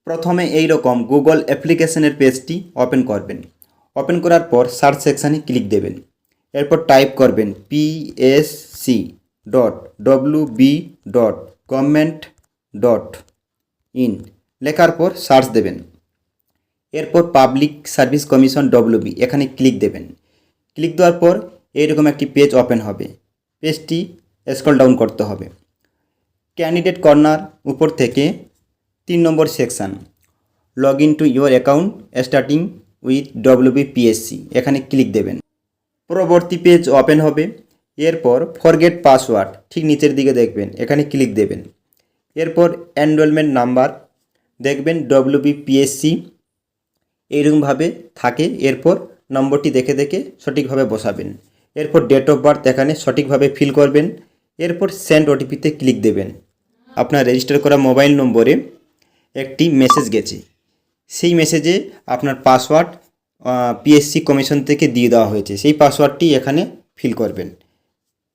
প্রথমে এই রকম গুগল অ্যাপ্লিকেশনের পেজটি ওপেন করবেন। ওপেন করার পর সার্চ সেকশানে ক্লিক দেবেন। এরপর টাইপ করবেন psc.wb.government.in লেখার পর সার্চ দেবেন। এরপর পাবলিক সার্ভিস কমিশন WB এখানে ক্লিক দেবেন। ক্লিক দেওয়ার পর এইরকম একটি পেজ ওপেন হবে। পেজটি স্ক্রল ডাউন করতে হবে। ক্যান্ডিডেট কর্নার উপর থেকে 3 নম্বর section log in to your account starting with WBPSC এখানে ক্লিক দেবেন। পরবর্তী পেজ ওপেন হবে। এরপর ফরগেট পাসওয়ার্ড ঠিক নিচের দিকে দেখবেন, এখানে ক্লিক দেবেন। এরপর এনরোলমেন্ট নাম্বার দেখবেন WBPSC এইরকমভাবে থাকে। এরপর নম্বরটি দেখে দেখে সঠিকভাবে বসাবেন। এরপর ডেট অফ বার্থ এখানে সঠিকভাবে ফিল করবেন। এরপর সেন্ড OTPতে ক্লিক দেবেন। আপনার রেজিস্টার করা মোবাইল নম্বরে একটি মেসেজ গেছে, সেই মেসেজে আপনার পাসওয়ার্ড PSC কমিশন থেকে দিয়ে দেওয়া হয়েছে, সেই পাসওয়ার্ডটি এখানে ফিল করবেন।